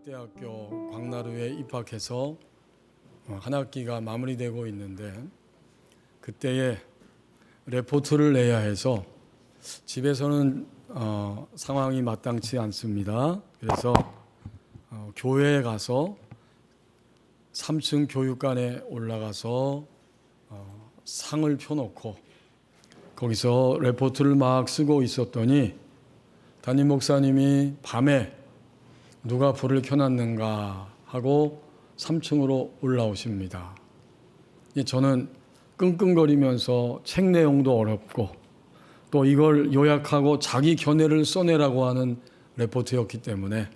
한국대학교 광나루에 입학해서 한 학기가 마무리되고 있는데 그때에 레포트를 내야 해서 집에서는 상황이 마땅치 않습니다. 그래서 교회에 가서 3층 교육관에 올라가서 상을 펴놓고 거기서 레포트를 막 쓰고 있었더니 담임 목사님이 밤에 누가 불을 켜놨는가 하고 3층으로 올라오십니다. 저는 끙끙거리면서 책 내용도 어렵고 또 이걸 요약하고 자기 견해를 써내라고 하는 레포트였기 때문에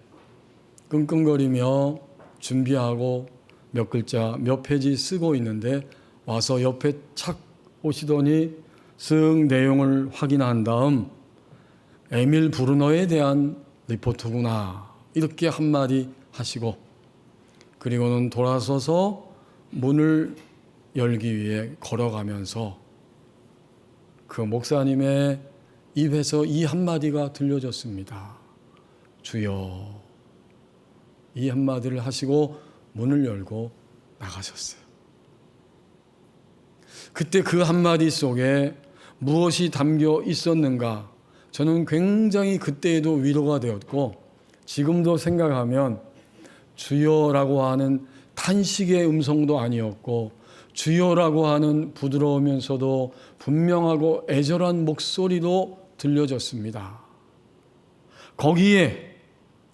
끙끙거리며 준비하고 몇 글자 몇 페이지 쓰고 있는데 와서 옆에 착 오시더니 쓱 내용을 확인한 다음 에밀 브루너에 대한 리포트구나 이렇게 한마디 하시고 그리고는 돌아서서 문을 열기 위해 걸어가면서 그 목사님의 입에서 이 한마디가 들려졌습니다. 주여. 이 한마디를 하시고 문을 열고 나가셨어요. 그때 그 한마디 속에 무엇이 담겨 있었는가? 저는 굉장히 그때에도 위로가 되었고 지금도 생각하면 주여라고 하는 탄식의 음성도 아니었고 주여라고 하는 부드러우면서도 분명하고 애절한 목소리도 들려졌습니다. 거기에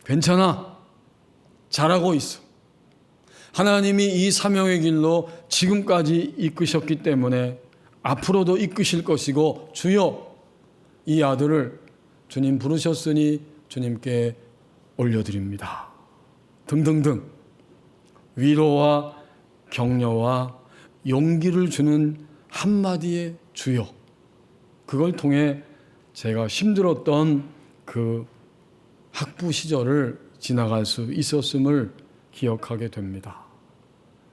괜찮아, 잘하고 있어. 하나님이 이 사명의 길로 지금까지 이끄셨기 때문에 앞으로도 이끄실 것이고 주여 이 아들을 주님 부르셨으니 주님께 올려드립니다. 등등등 위로와 격려와 용기를 주는 한마디의 주여 그걸 통해 제가 힘들었던 그 학부 시절을 지나갈 수 있었음을 기억하게 됩니다.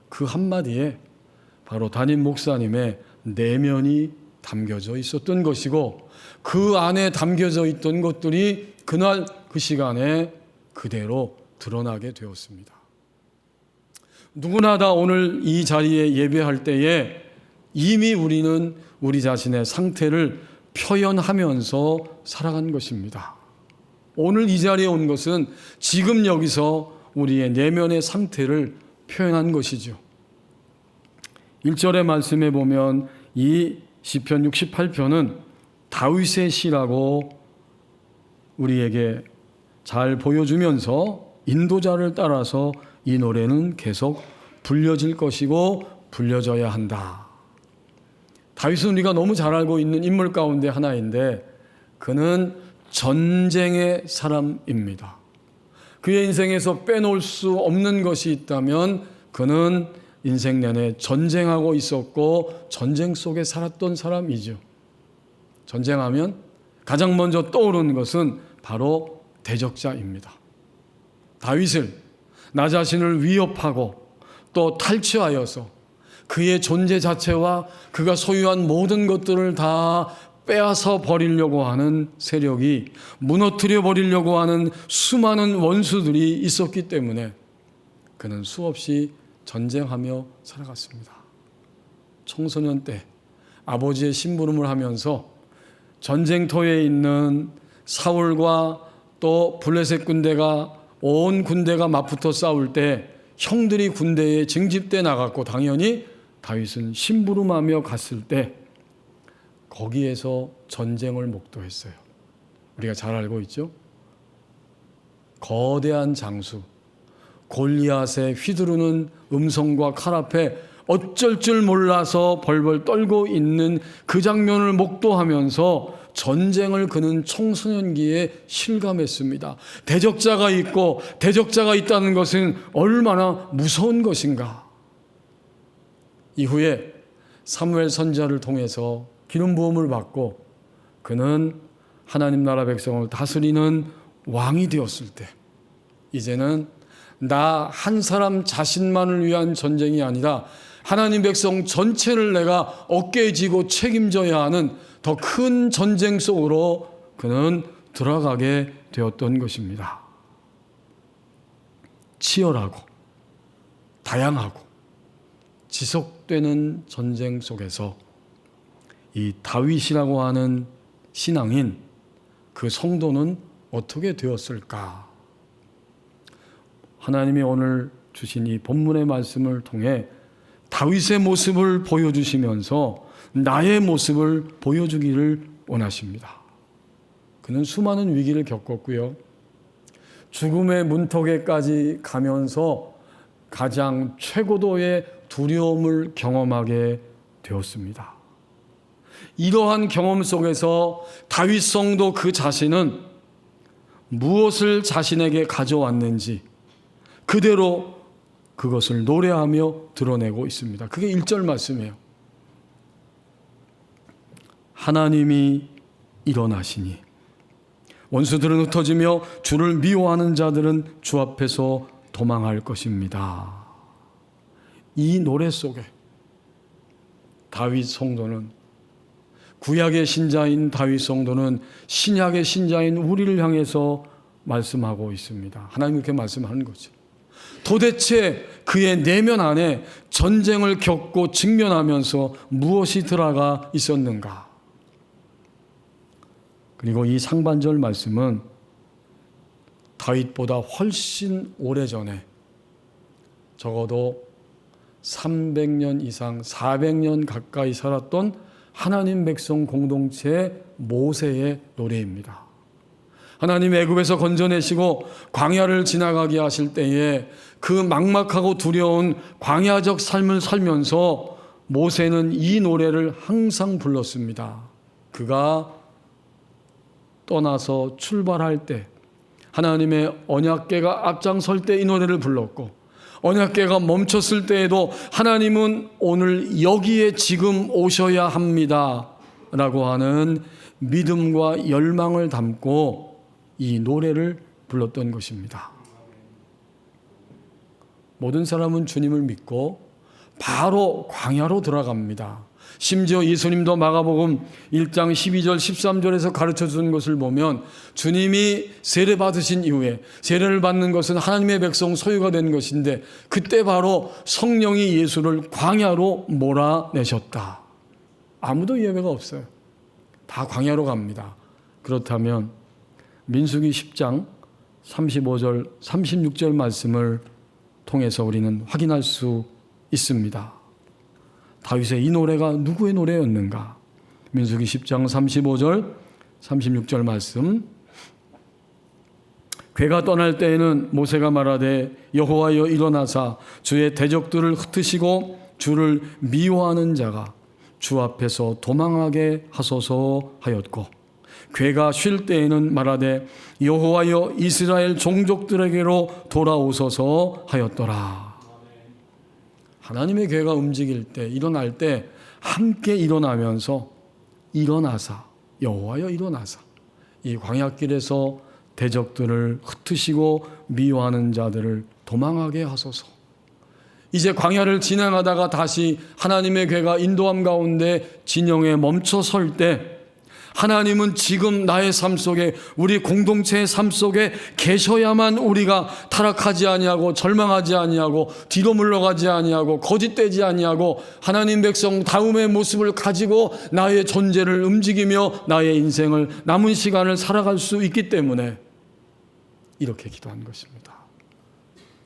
그 한마디에 바로 담임 목사님의 내면이 담겨져 있었던 것이고 그 안에 담겨져 있던 것들이 그날 그 시간에 그대로 드러나게 되었습니다. 누구나 다 오늘 이 자리에 예배할 때에 이미 우리는 우리 자신의 상태를 표현하면서 살아간 것입니다. 오늘 이 자리에 온 것은 지금 여기서 우리의 내면의 상태를 표현한 것이죠. 1절의 말씀에 보면 이 시편 68편은 다윗의 시라고 우리에게 잘 보여주면서 인도자를 따라서 이 노래는 계속 불려질 것이고 불려져야 한다. 다윗은 우리가 너무 잘 알고 있는 인물 가운데 하나인데 그는 전쟁의 사람입니다. 그의 인생에서 빼놓을 수 없는 것이 있다면 그는 인생 내내 전쟁하고 있었고 전쟁 속에 살았던 사람이죠. 전쟁하면 가장 먼저 떠오르는 것은 바로 대적자입니다. 다윗을 나 자신을 위협하고 또 탈취하여서 그의 존재 자체와 그가 소유한 모든 것들을 다 빼앗아 버리려고 하는 세력이 무너뜨려 버리려고 하는 수많은 원수들이 있었기 때문에 그는 수없이 전쟁하며 살아갔습니다. 청소년 때 아버지의 심부름을 하면서 전쟁터에 있는 사울과 또 블레셋 군대가 온 군대가 맞붙어 싸울 때 형들이 군대에 징집돼 나갔고 당연히 다윗은 심부름하며 갔을 때 거기에서 전쟁을 목도했어요. 우리가 잘 알고 있죠? 거대한 장수 골리앗의 휘두르는 음성과 칼 앞에 어쩔 줄 몰라서 벌벌 떨고 있는 그 장면을 목도하면서 전쟁을 그는 청소년기에 실감했습니다. 대적자가 있고 대적자가 있다는 것은 얼마나 무서운 것인가. 이후에 사무엘 선지자를 통해서 기름 부음을 받고 그는 하나님 나라 백성을 다스리는 왕이 되었을 때 이제는 나 한 사람 자신만을 위한 전쟁이 아니라 하나님 백성 전체를 내가 어깨에 지고 책임져야 하는 더 큰 전쟁 속으로 그는 들어가게 되었던 것입니다. 치열하고 다양하고 지속되는 전쟁 속에서 이 다윗이라고 하는 신앙인 그 성도는 어떻게 되었을까? 하나님이 오늘 주신 이 본문의 말씀을 통해 다윗의 모습을 보여주시면서 나의 모습을 보여주기를 원하십니다. 그는 수많은 위기를 겪었고요. 죽음의 문턱에까지 가면서 가장 최고도의 두려움을 경험하게 되었습니다. 이러한 경험 속에서 다윗 성도 그 자신은 무엇을 자신에게 가져왔는지 그대로 그것을 노래하며 드러내고 있습니다. 그게 1절 말씀이에요. 하나님이 일어나시니 원수들은 흩어지며 주를 미워하는 자들은 주 앞에서 도망할 것입니다. 이 노래 속에 다윗 성도는, 구약의 신자인 다윗 성도는 신약의 신자인 우리를 향해서 말씀하고 있습니다. 하나님 그렇게 말씀하는 거죠. 도대체 그의 내면 안에 전쟁을 겪고 직면하면서 무엇이 들어가 있었는가? 그리고 이 상반절 말씀은 다윗보다 훨씬 오래전에 적어도 300년 이상 400년 가까이 살았던 하나님 백성 공동체 모세의 노래입니다. 하나님 애굽에서 건져내시고 광야를 지나가게 하실 때에 그 막막하고 두려운 광야적 삶을 살면서 모세는 이 노래를 항상 불렀습니다. 그가 떠나서 출발할 때 하나님의 언약궤가 앞장설 때 이 노래를 불렀고, 언약궤가 멈췄을 때에도 하나님은 오늘 여기에 지금 오셔야 합니다 라고 하는 믿음과 열망을 담고 이 노래를 불렀던 것입니다. 모든 사람은 주님을 믿고 바로 광야로 들어갑니다. 심지어 예수님도 마가복음 1장 12절 13절에서 가르쳐 주는 것을 보면 주님이 세례 받으신 이후에, 세례를 받는 것은 하나님의 백성 소유가 된 것인데 그때 바로 성령이 예수를 광야로 몰아내셨다. 아무도 예외가 없어요. 다 광야로 갑니다. 그렇다면 민수기 10장 35절 36절 말씀을 통해서 우리는 확인할 수 있습니다. 다윗의 이 노래가 누구의 노래였는가? 민수기 10장 35절 36절 말씀. 궤가 떠날 때에는 모세가 말하되 여호와여 일어나사 주의 대적들을 흩으시고 주를 미워하는 자가 주 앞에서 도망하게 하소서 하였고, 궤가 쉴 때에는 말하되 여호와여 이스라엘 종족들에게로 돌아오소서 하였더라. 하나님의 궤가 움직일 때, 일어날 때 함께 일어나면서 일어나사, 여호와여 일어나사, 이 광야길에서 대적들을 흩으시고 미워하는 자들을 도망하게 하소서. 이제 광야를 진행하다가 다시 하나님의 궤가 인도함 가운데 진영에 멈춰 설 때 하나님은 지금 나의 삶 속에, 우리 공동체의 삶 속에 계셔야만 우리가 타락하지 아니하고 절망하지 아니하고 뒤로 물러가지 아니하고 거짓되지 아니하고 하나님 백성 다음의 모습을 가지고 나의 존재를 움직이며 나의 인생을, 남은 시간을 살아갈 수 있기 때문에 이렇게 기도한 것입니다.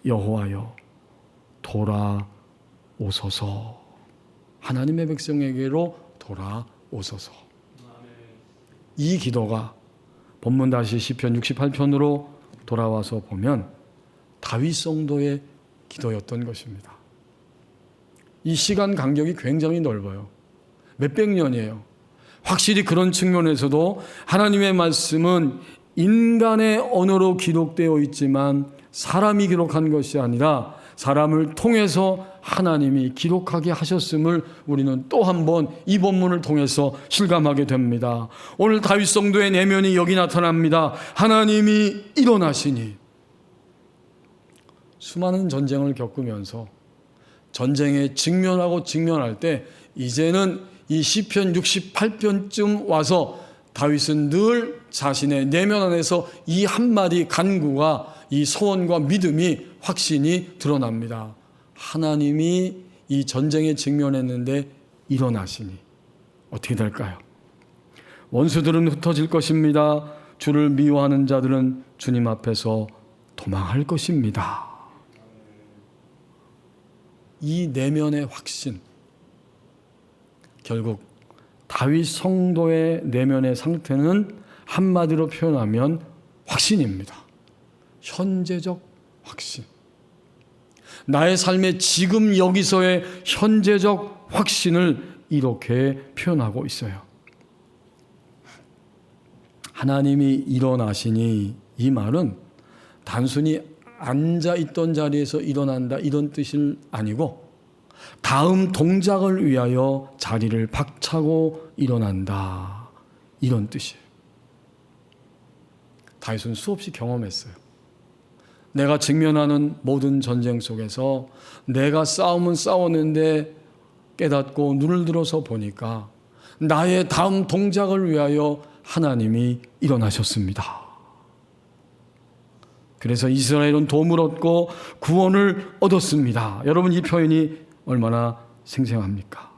여호와여 돌아오소서. 하나님의 백성에게로 돌아오소서. 이 기도가 본문 다시 시편 68편으로 돌아와서 보면 다윗 성도의 기도였던 것입니다. 이 시간 간격이 굉장히 넓어요. 몇백 년이에요. 확실히 그런 측면에서도 하나님의 말씀은 인간의 언어로 기록되어 있지만 사람이 기록한 것이 아니라 사람을 통해서 하나님이 기록하게 하셨음을 우리는 또 한 번 이 본문을 통해서 실감하게 됩니다. 오늘 다윗 성도의 내면이 여기 나타납니다. 하나님이 일어나시니. 수많은 전쟁을 겪으면서 전쟁에 직면할 때 이제는 이 시편 68편쯤 와서 다윗은 늘 자신의 내면 안에서 이 한마디 간구가 이 소원과 믿음이 확신이 드러납니다. 하나님이 이 전쟁에 직면했는데 일어나시니 어떻게 될까요? 원수들은 흩어질 것입니다. 주를 미워하는 자들은 주님 앞에서 도망할 것입니다. 이 내면의 확신, 결국 다윗 성도의 내면의 상태는 한마디로 표현하면 확신입니다. 현재적 확신. 나의 삶의 지금 여기서의 현재적 확신을 이렇게 표현하고 있어요. 하나님이 일어나시니, 이 말은 단순히 앉아있던 자리에서 일어난다 이런 뜻이 아니고 다음 동작을 위하여 자리를 박차고 일어난다 이런 뜻이에요. 다윗은 수없이 경험했어요. 내가 직면하는 모든 전쟁 속에서 내가 싸움은 싸웠는데 깨닫고 눈을 들어서 보니까 나의 다음 동작을 위하여 하나님이 일어나셨습니다. 그래서 이스라엘은 도움을 얻고 구원을 얻었습니다. 여러분, 이 표현이 얼마나 생생합니까?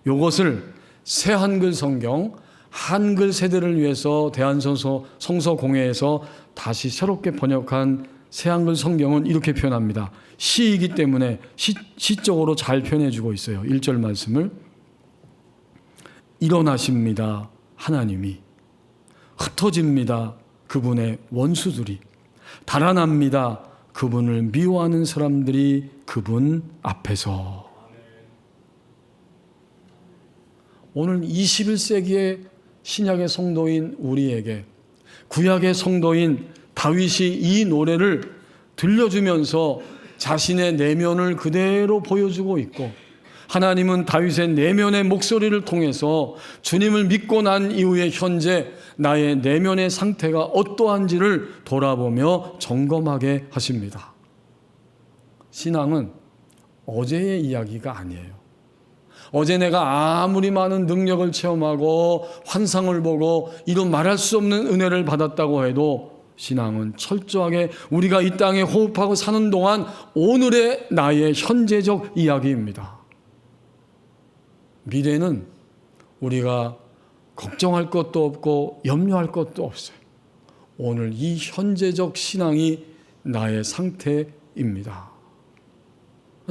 이것을 새 한글 성경, 한글 세대를 위해서 대한성서공회에서 다시 새롭게 번역한 새 한글 성경은 이렇게 표현합니다. 시이기 때문에 시적으로 잘 표현해주고 있어요. 1절 말씀을 일어나십니다. 하나님이 흩어집니다. 그분의 원수들이 달아납니다. 그분을 미워하는 사람들이 그분 앞에서. 오늘 21세기의 신약의 성도인 우리에게 구약의 성도인 다윗이 이 노래를 들려주면서 자신의 내면을 그대로 보여주고 있고, 하나님은 다윗의 내면의 목소리를 통해서 주님을 믿고 난 이후에 현재 나의 내면의 상태가 어떠한지를 돌아보며 점검하게 하십니다. 신앙은 어제의 이야기가 아니에요. 어제 내가 아무리 많은 능력을 체험하고 환상을 보고 이런 말할 수 없는 은혜를 받았다고 해도 신앙은 철저하게 우리가 이 땅에 호흡하고 사는 동안 오늘의 나의 현재적 이야기입니다. 미래는 우리가 걱정할 것도 없고 염려할 것도 없어요. 오늘 이 현재적 신앙이 나의 상태입니다.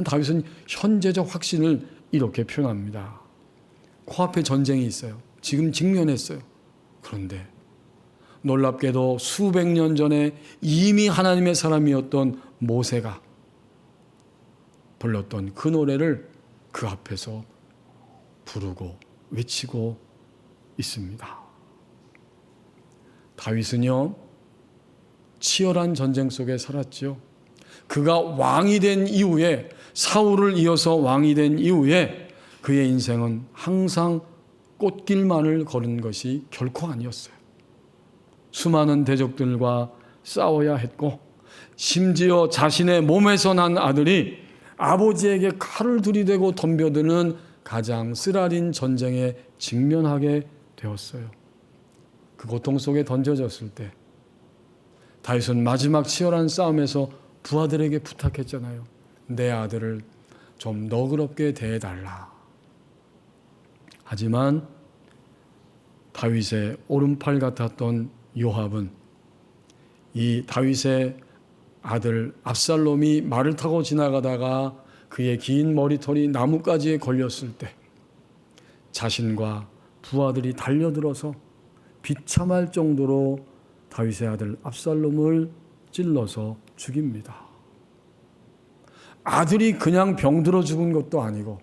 다윗은 현재적 확신을 이렇게 표현합니다. 코앞에 전쟁이 있어요. 지금 직면했어요. 그런데 놀랍게도 수백 년 전에 이미 하나님의 사람이었던 모세가 불렀던 그 노래를 그 앞에서 부르고 외치고 있습니다. 다윗은요, 치열한 전쟁 속에 살았죠. 그가 왕이 된 이후에, 사울을 이어서 왕이 된 이후에 그의 인생은 항상 꽃길만을 걸은 것이 결코 아니었어요. 수많은 대적들과 싸워야 했고, 심지어 자신의 몸에서 난 아들이 아버지에게 칼을 들이대고 덤벼드는 가장 쓰라린 전쟁에 직면하게 되었어요. 그 고통 속에 던져졌을 때 다윗은 마지막 치열한 싸움에서 부하들에게 부탁했잖아요. 내 아들을 좀 너그럽게 대해달라. 하지만 다윗의 오른팔 같았던 요압은 이 다윗의 아들 압살롬이 말을 타고 지나가다가 그의 긴 머리털이 나뭇가지에 걸렸을 때 자신과 부하들이 달려들어서 비참할 정도로 다윗의 아들 압살롬을 찔러서 죽입니다. 아들이 그냥 병들어 죽은 것도 아니고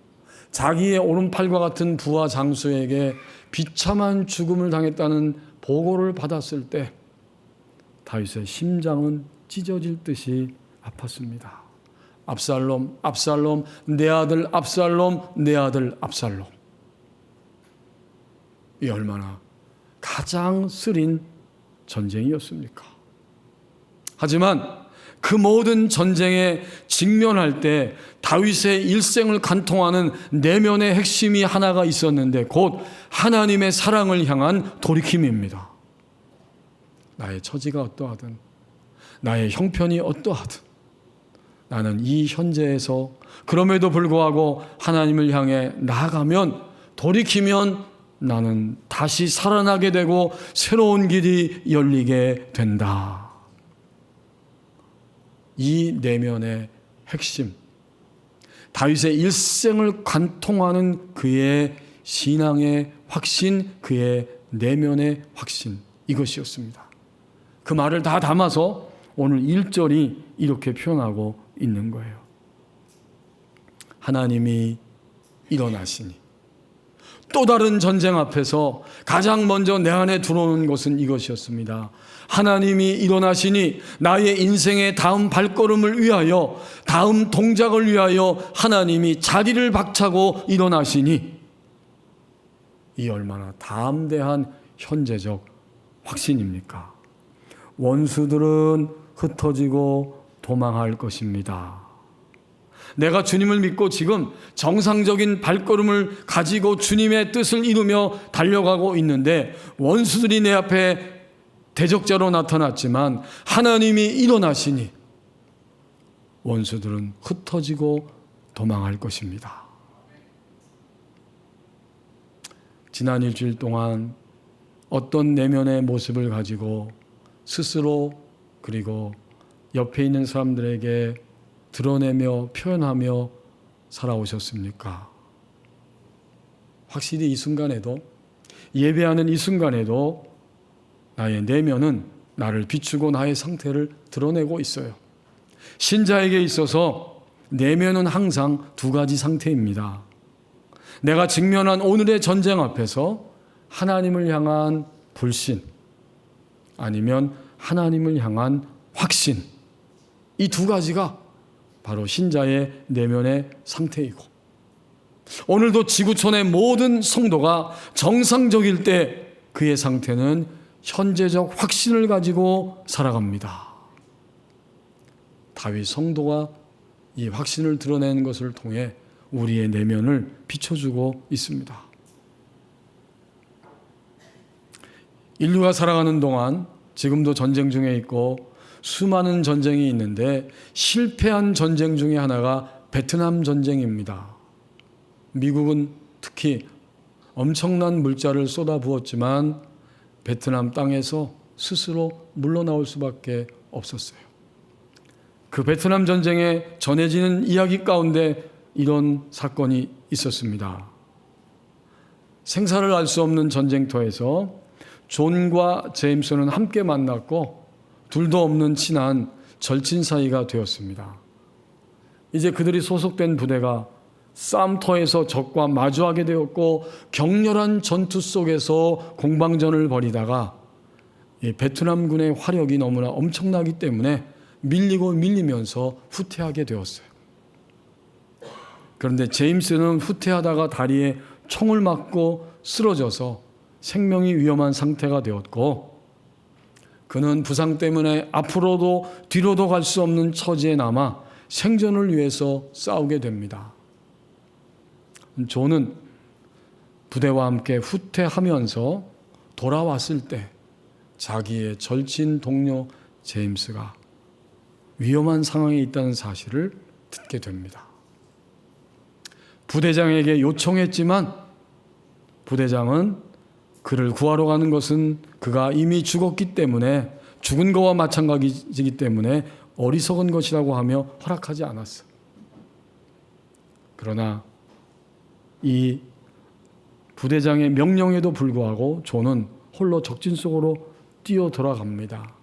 자기의 오른팔과 같은 부하 장수에게 비참한 죽음을 당했다는 보고를 받았을 때 다윗의 심장은 찢어질 듯이 아팠습니다. 압살롬, 압살롬, 내 아들 압살롬, 내 아들 압살롬. 이 얼마나 가장 쓰린 전쟁이었습니까? 하지만 그 모든 전쟁에 직면할 때 다윗의 일생을 관통하는 내면의 핵심이 하나가 있었는데 곧 하나님의 사랑을 향한 돌이킴입니다. 나의 처지가 어떠하든, 나의 형편이 어떠하든 나는 이 현재에서 그럼에도 불구하고 하나님을 향해 나아가면, 돌이키면 나는 다시 살아나게 되고 새로운 길이 열리게 된다. 이 내면의 핵심, 다윗의 일생을 관통하는 그의 신앙의 확신, 그의 내면의 확신, 이것이었습니다. 그 말을 다 담아서 오늘 1절이 이렇게 표현하고 있는 거예요. 하나님이 일어나시니. 또 다른 전쟁 앞에서 가장 먼저 내 안에 들어오는 것은 이것이었습니다. 하나님이 일어나시니 나의 인생의 다음 발걸음을 위하여, 다음 동작을 위하여 하나님이 자리를 박차고 일어나시니, 이 얼마나 담대한 현재적 확신입니까? 원수들은 흩어지고 도망할 것입니다. 내가 주님을 믿고 지금 정상적인 발걸음을 가지고 주님의 뜻을 이루며 달려가고 있는데, 원수들이 내 앞에 대적자로 나타났지만 하나님이 일어나시니 원수들은 흩어지고 도망할 것입니다. 지난 일주일 동안 어떤 내면의 모습을 가지고 스스로 그리고 옆에 있는 사람들에게 드러내며 표현하며 살아오셨습니까? 확실히 이 순간에도, 예배하는 이 순간에도 나의 내면은 나를 비추고 나의 상태를 드러내고 있어요. 신자에게 있어서 내면은 항상 두 가지 상태입니다. 내가 직면한 오늘의 전쟁 앞에서 하나님을 향한 불신, 아니면 하나님을 향한 확신, 이 두 가지가 바로 신자의 내면의 상태이고, 오늘도 지구촌의 모든 성도가 정상적일 때 그의 상태는 현재적 확신을 가지고 살아갑니다. 다윗 성도가 이 확신을 드러내는 것을 통해 우리의 내면을 비춰주고 있습니다. 인류가 살아가는 동안 지금도 전쟁 중에 있고 수많은 전쟁이 있는데, 실패한 전쟁 중에 하나가 베트남 전쟁입니다. 미국은 특히 엄청난 물자를 쏟아부었지만 베트남 땅에서 스스로 물러나올 수밖에 없었어요. 그 베트남 전쟁에 전해지는 이야기 가운데 이런 사건이 있었습니다. 생사를 알 수 없는 전쟁터에서 존과 제임스는 함께 만났고 둘도 없는 친한 절친 사이가 되었습니다. 이제 그들이 소속된 부대가 싸움터에서 적과 마주하게 되었고, 격렬한 전투 속에서 공방전을 벌이다가 베트남군의 화력이 너무나 엄청나기 때문에 밀리면서 후퇴하게 되었어요. 그런데 제임스는 후퇴하다가 다리에 총을 맞고 쓰러져서 생명이 위험한 상태가 되었고, 그는 부상 때문에 앞으로도 뒤로도 갈 수 없는 처지에 남아 생존을 위해서 싸우게 됩니다. 존은 부대와 함께 후퇴하면서 돌아왔을 때 자기의 절친 동료 제임스가 위험한 상황에 있다는 사실을 듣게 됩니다. 부대장에게 요청했지만 부대장은 그를 구하러 가는 것은 그가 이미 죽었기 때문에, 죽은 것과 마찬가지이기 때문에 어리석은 것이라고 하며 허락하지 않았어. 그러나 이 부대장의 명령에도 불구하고 존은 홀로 적진 속으로 뛰어 들어갑니다.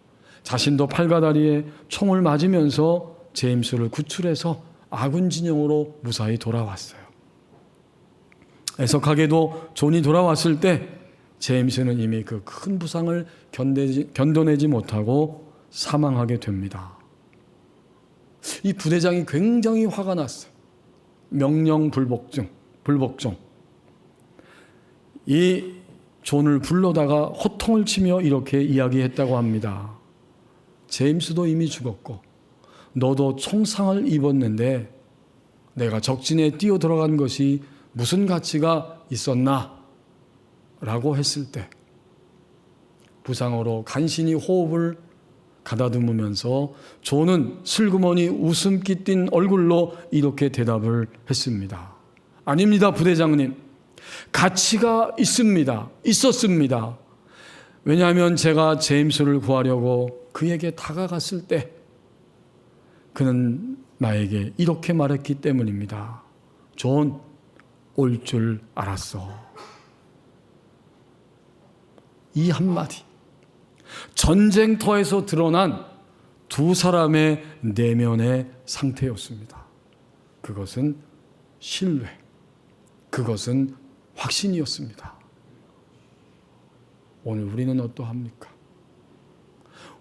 자신도 팔과 다리에 총을 맞으면서 제임스를 구출해서 아군 진영으로 무사히 돌아왔어요. 애석하게도 존이 돌아왔을 때 제임스는 이미 그 큰 부상을 견뎌내지 못하고 사망하게 됩니다. 이 부대장이 굉장히 화가 났어요. 명령 불복종. 이 존을 불러다가 호통을 치며 이렇게 이야기했다고 합니다. 제임스도 이미 죽었고 너도 총상을 입었는데 내가 적진에 뛰어 들어간 것이 무슨 가치가 있었나? 라고 했을 때 부상으로 간신히 호흡을 가다듬으면서 존은 슬그머니 웃음기 띤 얼굴로 이렇게 대답을 했습니다. 아닙니다, 부대장님. 가치가 있었습니다. 왜냐하면 제가 제임스를 구하려고 그에게 다가갔을 때 그는 나에게 이렇게 말했기 때문입니다. 존, 올 줄 알았어. 이 한마디, 전쟁터에서 드러난 두 사람의 내면의 상태였습니다. 그것은 신뢰, 그것은 확신이었습니다. 오늘 우리는 어떠합니까?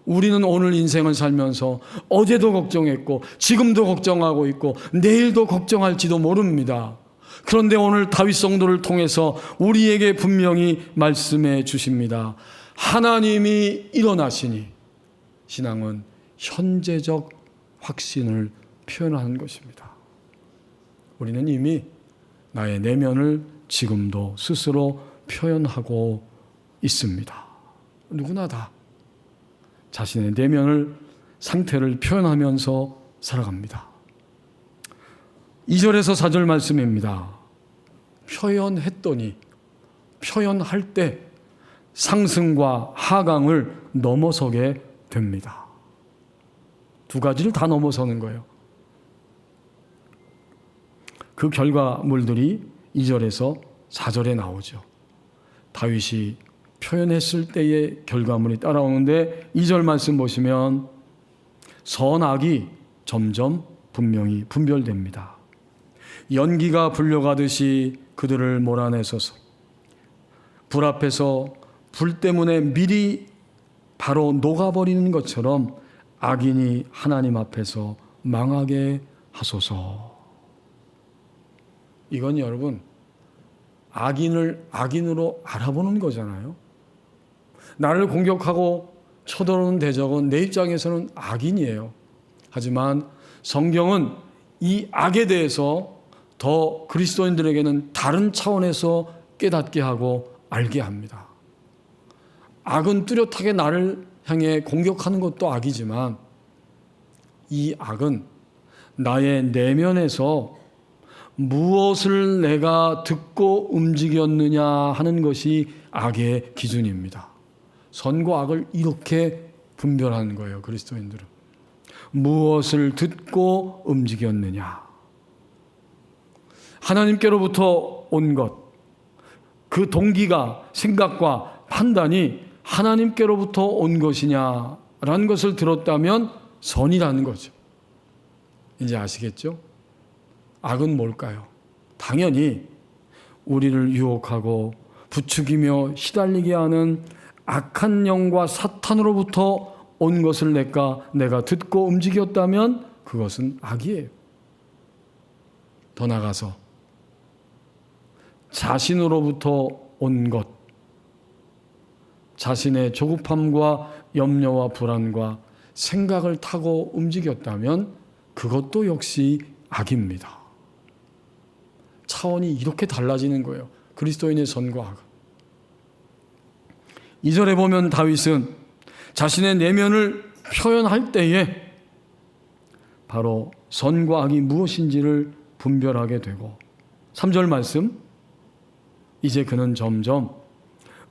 우리는 오늘 인생을 살면서 어제도 걱정했고 지금도 걱정하고 있고 내일도 걱정할지도 모릅니다. 그런데 오늘 다윗 성도를 통해서 우리에게 분명히 말씀해 주십니다. 하나님이 일어나시니 신앙은 현재적 확신을 표현하는 것입니다. 우리는 이미 나의 내면을 지금도 스스로 표현하고 있습니다. 누구나 다 자신의 내면을 상태를 표현하면서 살아갑니다. 2절에서 4절 말씀입니다. 표현했더니 표현할 때 상승과 하강을 넘어서게 됩니다. 두 가지를 다 넘어서는 거예요. 그 결과물들이 2절에서 4절에 나오죠. 다윗이 표현했을 때의 결과물이 따라오는데 2절 말씀 보시면 선악이 점점 분명히 분별됩니다. 연기가 불려가듯이 그들을 몰아내소서. 불 앞에서 불 때문에 미리 바로 녹아버리는 것처럼 악인이 하나님 앞에서 망하게 하소서. 이건 여러분 악인을 악인으로 알아보는 거잖아요. 나를 공격하고 쳐들어오는 대적은 내 입장에서는 악인이에요. 하지만 성경은 이 악에 대해서 더 그리스도인들에게는 다른 차원에서 깨닫게 하고 알게 합니다. 악은 뚜렷하게 나를 향해 공격하는 것도 악이지만 이 악은 나의 내면에서 무엇을 내가 듣고 움직였느냐 하는 것이 악의 기준입니다. 선과 악을 이렇게 분별하는 거예요, 그리스도인들은. 무엇을 듣고 움직였느냐. 하나님께로부터 온 것, 그 동기가, 생각과 판단이 하나님께로부터 온 것이냐라는 것을 들었다면 선이라는 거죠. 이제 아시겠죠? 악은 뭘까요? 당연히 우리를 유혹하고 부추기며 시달리게 하는 악한 영과 사탄으로부터 온 것을 내가 듣고 움직였다면 그것은 악이에요. 더 나아가서 자신으로부터 온 것, 자신의 조급함과 염려와 불안과 생각을 타고 움직였다면 그것도 역시 악입니다. 차원이 이렇게 달라지는 거예요. 그리스도인의 선과 악은. 2절에 보면 다윗은 자신의 내면을 표현할 때에 바로 선과 악이 무엇인지를 분별하게 되고 3절 말씀, 이제 그는 점점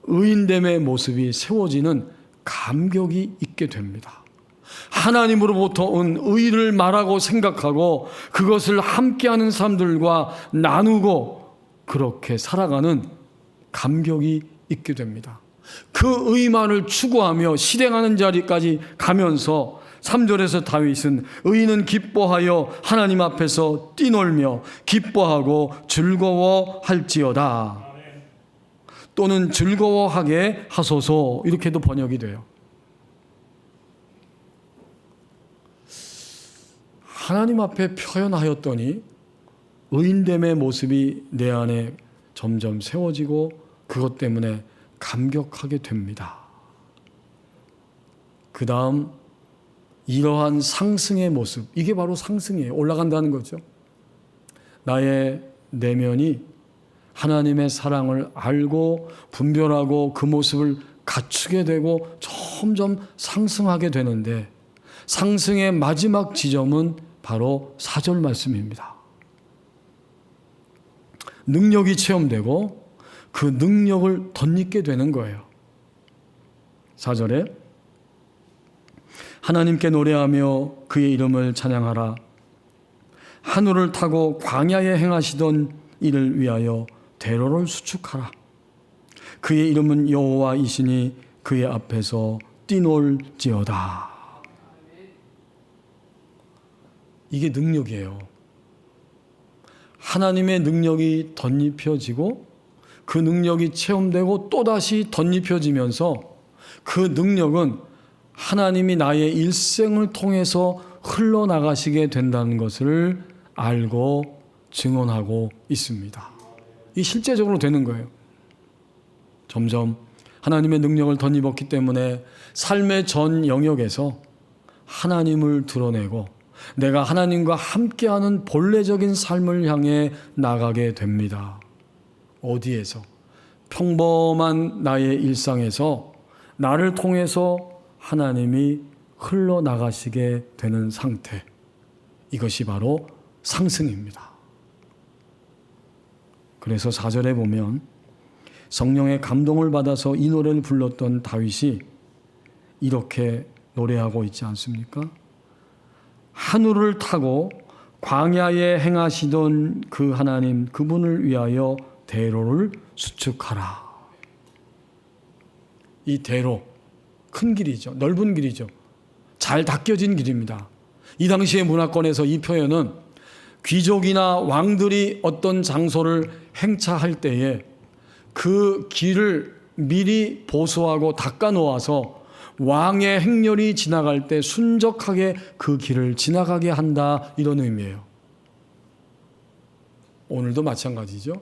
의인됨의 모습이 세워지는 감격이 있게 됩니다. 하나님으로부터 온 의를 말하고 생각하고 그것을 함께하는 사람들과 나누고 그렇게 살아가는 감격이 있게 됩니다. 그 의만을 추구하며 실행하는 자리까지 가면서 3절에서 다윗은 의인은 기뻐하여 하나님 앞에서 뛰놀며 기뻐하고 즐거워할지어다. 또는 즐거워하게 하소서, 이렇게도 번역이 돼요. 하나님 앞에 표현하였더니 의인됨의 모습이 내 안에 점점 세워지고 그것 때문에 감격하게 됩니다. 그 다음 이러한 상승의 모습, 이게 바로 상승이에요. 올라간다는 거죠. 나의 내면이 하나님의 사랑을 알고 분별하고 그 모습을 갖추게 되고 점점 상승하게 되는데 상승의 마지막 지점은 바로 4절 말씀입니다. 능력이 체험되고 그 능력을 덧입게 되는 거예요. 4절에 하나님께 노래하며 그의 이름을 찬양하라. 하늘을 타고 광야에 행하시던 이를 위하여 대로를 수축하라. 그의 이름은 여호와이시니 그의 앞에서 뛰놀지어다. 이게 능력이에요. 하나님의 능력이 덧입혀지고 그 능력이 체험되고 또다시 덧입혀지면서 그 능력은 하나님이 나의 일생을 통해서 흘러나가시게 된다는 것을 알고 증언하고 있습니다. 이 실제적으로 되는 거예요. 점점 하나님의 능력을 덧입었기 때문에 삶의 전 영역에서 하나님을 드러내고 내가 하나님과 함께하는 본래적인 삶을 향해 나가게 됩니다. 어디에서? 평범한 나의 일상에서 나를 통해서 하나님이 흘러나가시게 되는 상태. 이것이 바로 상승입니다. 그래서 4절에 보면 성령의 감동을 받아서 이 노래를 불렀던 다윗이 이렇게 노래하고 있지 않습니까? 하늘을 타고 광야에 행하시던 그 하나님 그분을 위하여 대로를 수축하라. 이 대로 큰 길이죠. 넓은 길이죠. 잘 닦여진 길입니다. 이 당시의 문화권에서 이 표현은 귀족이나 왕들이 어떤 장소를 행차할 때에 그 길을 미리 보수하고 닦아 놓아서 왕의 행렬이 지나갈 때 순적하게 그 길을 지나가게 한다, 이런 의미예요. 오늘도 마찬가지죠.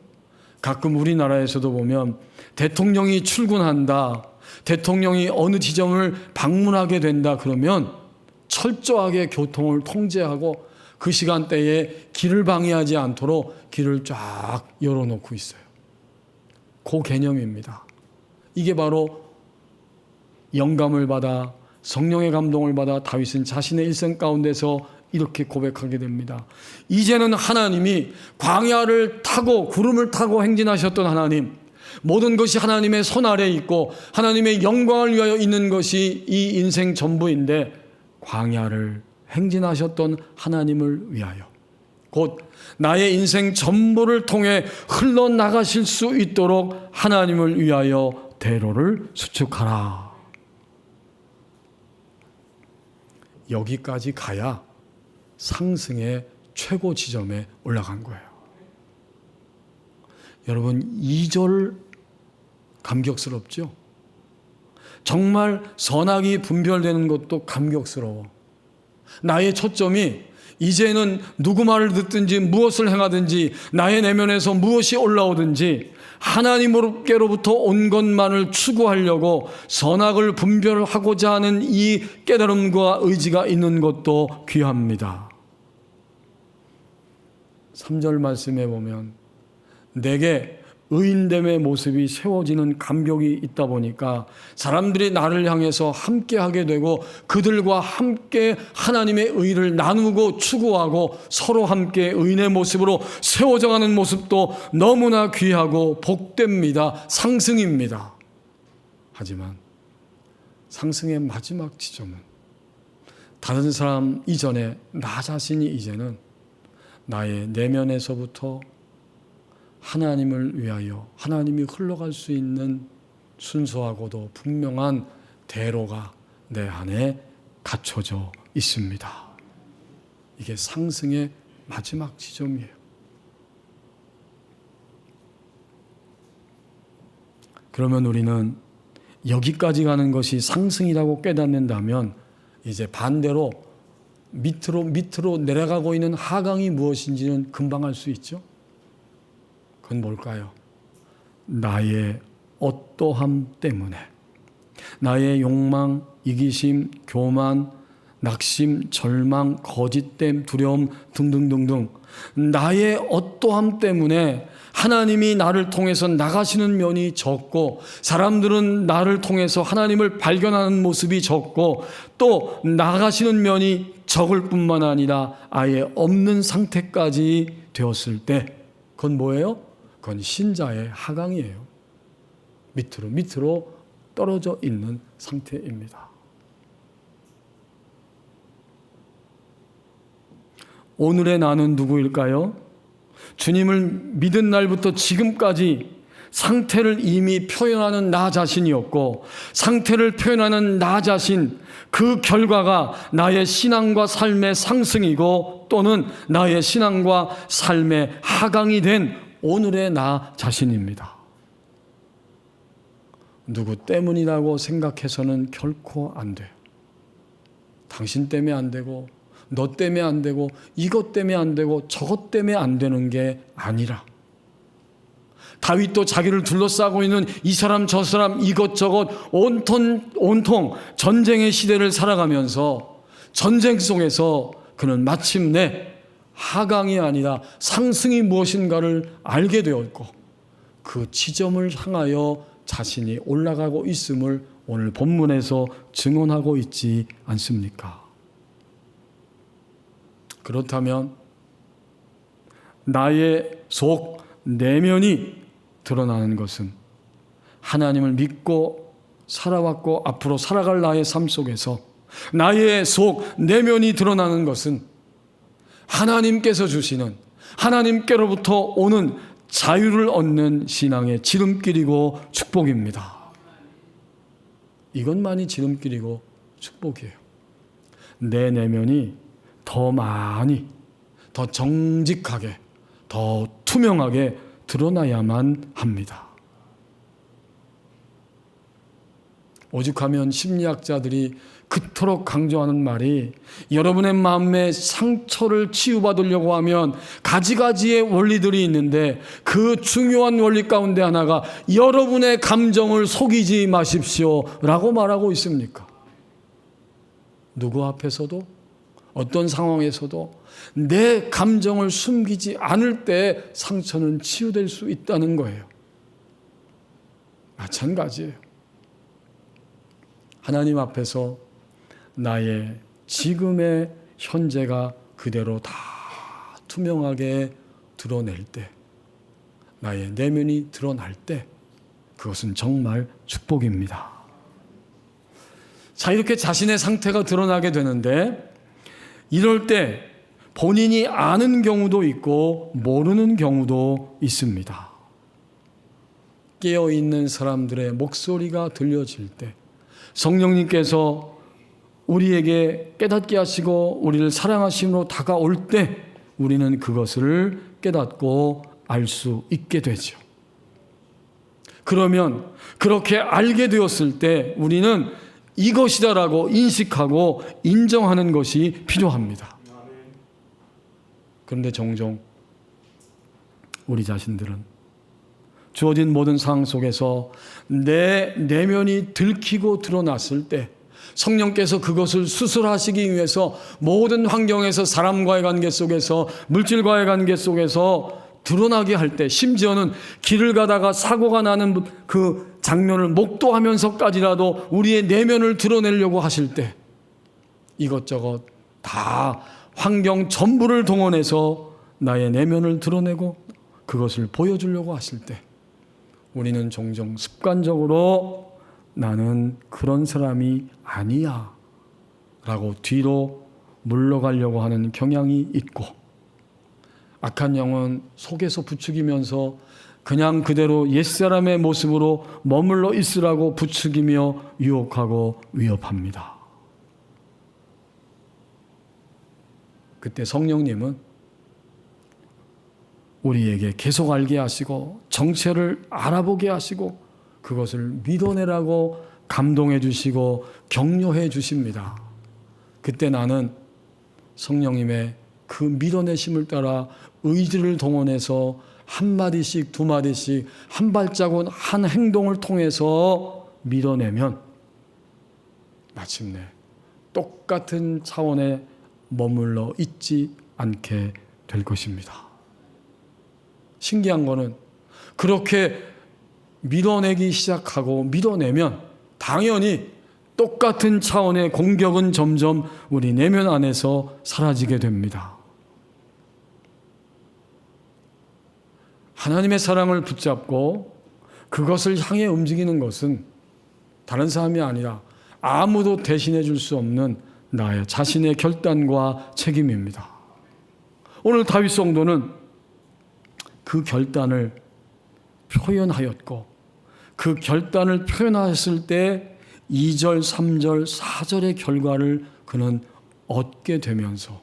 가끔 우리나라에서도 보면 대통령이 출근한다, 대통령이 어느 지점을 방문하게 된다 그러면 철저하게 교통을 통제하고 그 시간대에 길을 방해하지 않도록 길을 쫙 열어놓고 있어요. 그 개념입니다. 이게 바로 영감을 받아 성령의 감동을 받아 다윗은 자신의 일생 가운데서 이렇게 고백하게 됩니다. 이제는 하나님이 광야를 타고 구름을 타고 행진하셨던 하나님, 모든 것이 하나님의 손 아래에 있고 하나님의 영광을 위하여 있는 것이 이 인생 전부인데 광야를 행진하셨던 하나님을 위하여 곧 나의 인생 전부를 통해 흘러나가실 수 있도록 하나님을 위하여 대로를 수축하라. 여기까지 가야 상승의 최고 지점에 올라간 거예요. 여러분, 2절 감격스럽죠? 정말 선악이 분별되는 것도 감격스러워. 나의 초점이 이제는 누구 말을 듣든지 무엇을 행하든지 나의 내면에서 무엇이 올라오든지 하나님께로부터 온 것만을 추구하려고 선악을 분별하고자 하는 이 깨달음과 의지가 있는 것도 귀합니다. 3절 말씀에 보면 내게 의인됨의 모습이 세워지는 감격이 있다 보니까 사람들이 나를 향해서 함께하게 되고 그들과 함께 하나님의 의를 나누고 추구하고 서로 함께 의인의 모습으로 세워져가는 모습도 너무나 귀하고 복됩니다. 상승입니다. 하지만 상승의 마지막 지점은 다른 사람 이전에 나 자신이 이제는 나의 내면에서부터 하나님을 위하여 하나님이 흘러갈 수 있는 순수하고도 분명한 대로가 내 안에 갖춰져 있습니다. 이게 상승의 마지막 지점이에요. 그러면 우리는 여기까지 가는 것이 상승이라고 깨닫는다면 이제 반대로 밑으로 내려가고 있는 하강이 무엇인지는 금방 알 수 있죠. 그건 뭘까요? 나의 어떠함 때문에 나의 욕망, 이기심, 교만, 낙심, 절망, 거짓됨, 두려움 등등등등 나의 어떠함 때문에 하나님이 나를 통해서 나가시는 면이 적고 사람들은 나를 통해서 하나님을 발견하는 모습이 적고 또 나가시는 면이 적을 뿐만 아니라 아예 없는 상태까지 되었을 때 그건 뭐예요? 그건 신자의 하강이에요. 밑으로 떨어져 있는 상태입니다. 오늘의 나는 누구일까요? 주님을 믿은 날부터 지금까지 상태를 이미 표현하는 나 자신이었고 상태를 표현하는 나 자신 그 결과가 나의 신앙과 삶의 상승이고 또는 나의 신앙과 삶의 하강이 된 오늘의 나 자신입니다. 누구 때문이라고 생각해서는 결코 안 돼요. 당신 때문에 안 되고 너 때문에 안 되고 이것 때문에 안 되고 저것 때문에 안 되는 게 아니라 다윗도 자기를 둘러싸고 있는 이 사람 저 사람 이것저것 온통 전쟁의 시대를 살아가면서 전쟁 속에서 그는 마침내 하강이 아니라 상승이 무엇인가를 알게 되었고 그 지점을 향하여 자신이 올라가고 있음을 오늘 본문에서 증언하고 있지 않습니까? 그렇다면 나의 속 내면이 드러나는 것은 하나님을 믿고 살아왔고 앞으로 살아갈 나의 삶 속에서 나의 속 내면이 드러나는 것은 하나님께서 주시는 하나님께로부터 오는 자유를 얻는 신앙의 지름길이고 축복입니다. 이것만이 지름길이고 축복이에요. 내 내면이 더 많이, 더 정직하게, 더 투명하게 드러나야만 합니다. 오죽하면 심리학자들이 그토록 강조하는 말이 여러분의 마음의 상처를 치유받으려고 하면 가지가지의 원리들이 있는데 그 중요한 원리 가운데 하나가 여러분의 감정을 속이지 마십시오 라고 말하고 있습니까? 누구 앞에서도 어떤 상황에서도 내 감정을 숨기지 않을 때 상처는 치유될 수 있다는 거예요. 마찬가지예요. 하나님 앞에서 나의 지금의 현재가 그대로 다 투명하게 드러낼 때, 나의 내면이 드러날 때 그것은 정말 축복입니다. 자, 이렇게 자신의 상태가 드러나게 되는데 이럴 때 본인이 아는 경우도 있고 모르는 경우도 있습니다. 깨어있는 사람들의 목소리가 들려질 때 성령님께서 우리에게 깨닫게 하시고 우리를 사랑하심으로 다가올 때 우리는 그것을 깨닫고 알 수 있게 되죠. 그러면 그렇게 알게 되었을 때 우리는 이것이다라고 인식하고 인정하는 것이 필요합니다. 그런데 종종 우리 자신들은 주어진 모든 상황 속에서 내 내면이 들키고 드러났을 때 성령께서 그것을 수술하시기 위해서 모든 환경에서 사람과의 관계 속에서 물질과의 관계 속에서 드러나게 할 때 심지어는 길을 가다가 사고가 나는 그 장면을 목도하면서까지라도 우리의 내면을 드러내려고 하실 때 이것저것 다 환경 전부를 동원해서 나의 내면을 드러내고 그것을 보여주려고 하실 때 우리는 종종 습관적으로 나는 그런 사람이 아니야 라고 뒤로 물러가려고 하는 경향이 있고 악한 영은 속에서 부추기면서 그냥 그대로 옛사람의 모습으로 머물러 있으라고 부추기며 유혹하고 위협합니다. 그때 성령님은 우리에게 계속 알게 하시고 정체를 알아보게 하시고 그것을 믿어내라고 감동해 주시고 격려해 주십니다. 그때 나는 성령님의 그 밀어내심을 따라 의지를 동원해서 한 마디씩 두 마디씩 한 발자국 한 행동을 통해서 밀어내면 마침내 똑같은 차원에 머물러 있지 않게 될 것입니다. 신기한 거는 그렇게 밀어내기 시작하고 밀어내면 당연히 똑같은 차원의 공격은 점점 우리 내면 안에서 사라지게 됩니다. 하나님의 사랑을 붙잡고 그것을 향해 움직이는 것은 다른 사람이 아니라 아무도 대신해 줄 수 없는 나의 자신의 결단과 책임입니다. 오늘 다윗 성도는 그 결단을 표현하였고 그 결단을 표현했을 때 2절, 3절, 4절의 결과를 그는 얻게 되면서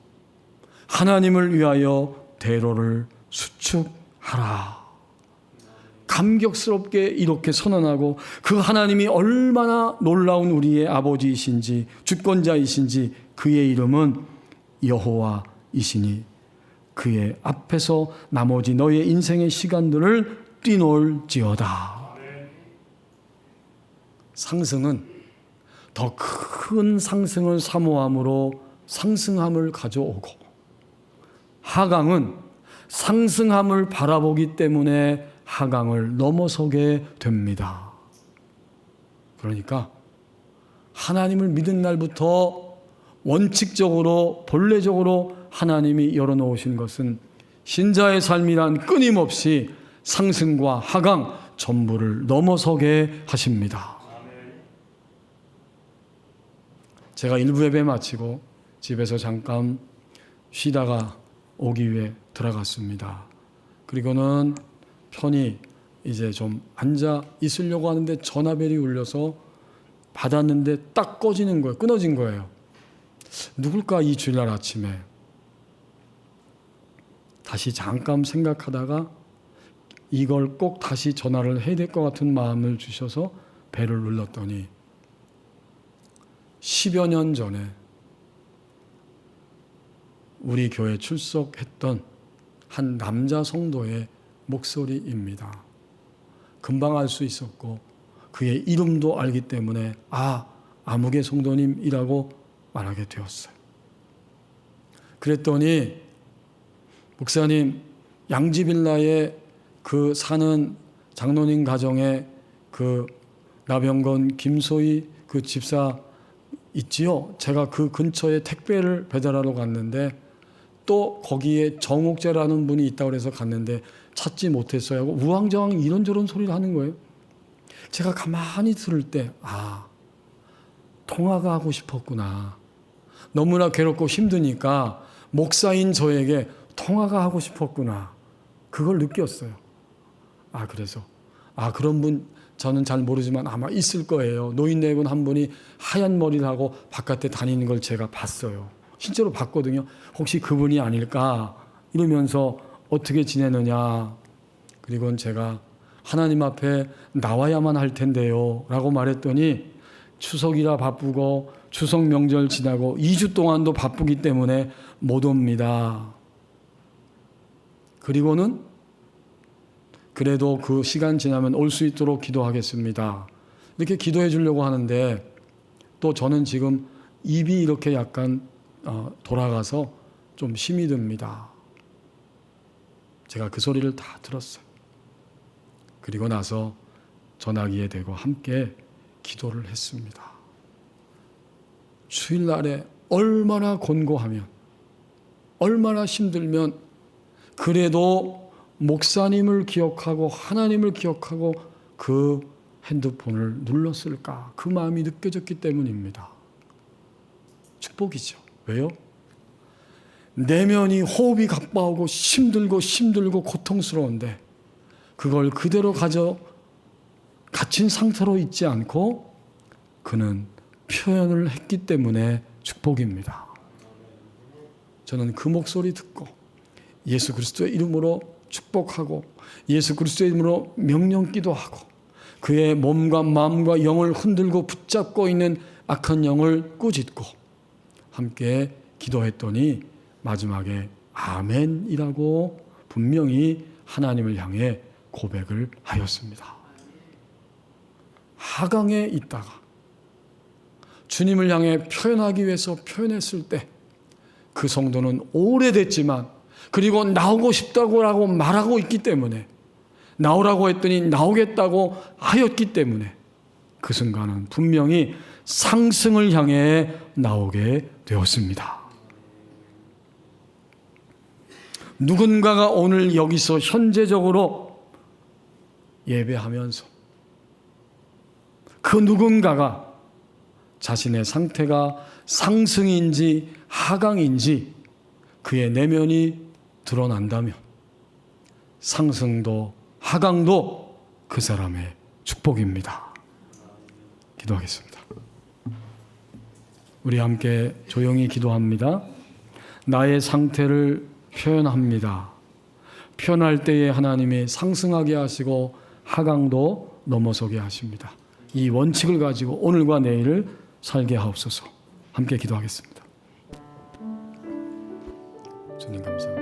하나님을 위하여 대로를 수축하라. 감격스럽게 이렇게 선언하고 그 하나님이 얼마나 놀라운 우리의 아버지이신지 주권자이신지 그의 이름은 여호와이시니 그의 앞에서 나머지 너의 인생의 시간들을 뛰놀지어다. 상승은 더 큰 상승을 사모함으로 상승함을 가져오고 하강은 상승함을 바라보기 때문에 하강을 넘어서게 됩니다. 그러니까 하나님을 믿은 날부터 원칙적으로 본래적으로 하나님이 열어놓으신 것은 신자의 삶이란 끊임없이 상승과 하강 전부를 넘어서게 하십니다. 제가 일부 예배 마치고 집에서 잠깐 쉬다가 오기 위해 들어갔습니다. 그리고는 편히 이제 좀 앉아 있으려고 하는데 전화벨이 울려서 받았는데 딱 꺼지는 거예요. 끊어진 거예요. 누굴까 이 주일날 아침에. 다시 잠깐 생각하다가 이걸 꼭 다시 전화를 해야 될 것 같은 마음을 주셔서 벨을 눌렀더니 10여 년 전에 우리 교회 출석했던 한 남자 성도의 목소리입니다. 금방 알 수 있었고 그의 이름도 알기 때문에 아무개 성도님이라고 말하게 되었어요. 그랬더니 목사님 양지빌라에 그 사는 장로님 가정에 그 나병건 김소희 그 집사 있지요? 제가 그 근처에 택배를 배달하러 갔는데 또 거기에 정옥재라는 분이 있다고 해서 갔는데 찾지 못했어요 하고 우왕좌왕 이런저런 소리를 하는 거예요. 제가 가만히 들을 때 통화가 하고 싶었구나. 너무나 괴롭고 힘드니까 목사인 저에게 통화가 하고 싶었구나. 그걸 느꼈어요. 그래서 그런 분 저는 잘 모르지만 아마 있을 거예요. 노인네분 한 분이 하얀 머리를 하고 바깥에 다니는 걸 제가 봤어요. 실제로 봤거든요. 혹시 그분이 아닐까 이러면서 어떻게 지내느냐. 그리고 제가 하나님 앞에 나와야만 할 텐데요 라고 말했더니 추석이라 바쁘고 추석 명절 지나고 2주 동안도 바쁘기 때문에 못 옵니다. 그리고는 그래도 그 시간 지나면 올 수 있도록 기도하겠습니다. 이렇게 기도해 주려고 하는데 또 저는 지금 입이 이렇게 약간 돌아가서 좀 힘이 듭니다. 제가 그 소리를 다 들었어요. 그리고 나서 전화기에 대고 함께 기도를 했습니다. 주일날에 얼마나 곤고하면 얼마나 힘들면 그래도 목사님을 기억하고 하나님을 기억하고 그 핸드폰을 눌렀을까? 그 마음이 느껴졌기 때문입니다. 축복이죠. 왜요? 내면이 호흡이 가빠오고 힘들고 고통스러운데 그걸 그대로 갇힌 상태로 있지 않고 그는 표현을 했기 때문에 축복입니다. 저는 그 목소리 듣고 예수 그리스도의 이름으로 축복하고 예수 그리스도의 이름으로 명령 기도하고 그의 몸과 마음과 영을 흔들고 붙잡고 있는 악한 영을 꾸짖고 함께 기도했더니 마지막에 아멘이라고 분명히 하나님을 향해 고백을 하였습니다. 하강에 있다가 주님을 향해 표현하기 위해서 표현했을 때 그 성도는 오래됐지만 그리고 나오고 싶다고 말하고 있기 때문에 나오라고 했더니 나오겠다고 하였기 때문에 그 순간은 분명히 상승을 향해 나오게 되었습니다. 누군가가 오늘 여기서 현재적으로 예배하면서 그 누군가가 자신의 상태가 상승인지 하강인지 그의 내면이 드러난다면 상승도 하강도 그 사람의 축복입니다. 기도하겠습니다. 우리 함께 조용히 기도합니다. 나의 상태를 표현합니다. 표현할 때에 하나님이 상승하게 하시고 하강도 넘어서게 하십니다. 이 원칙을 가지고 오늘과 내일을 살게 하옵소서. 함께 기도하겠습니다. 주님 감사합니다.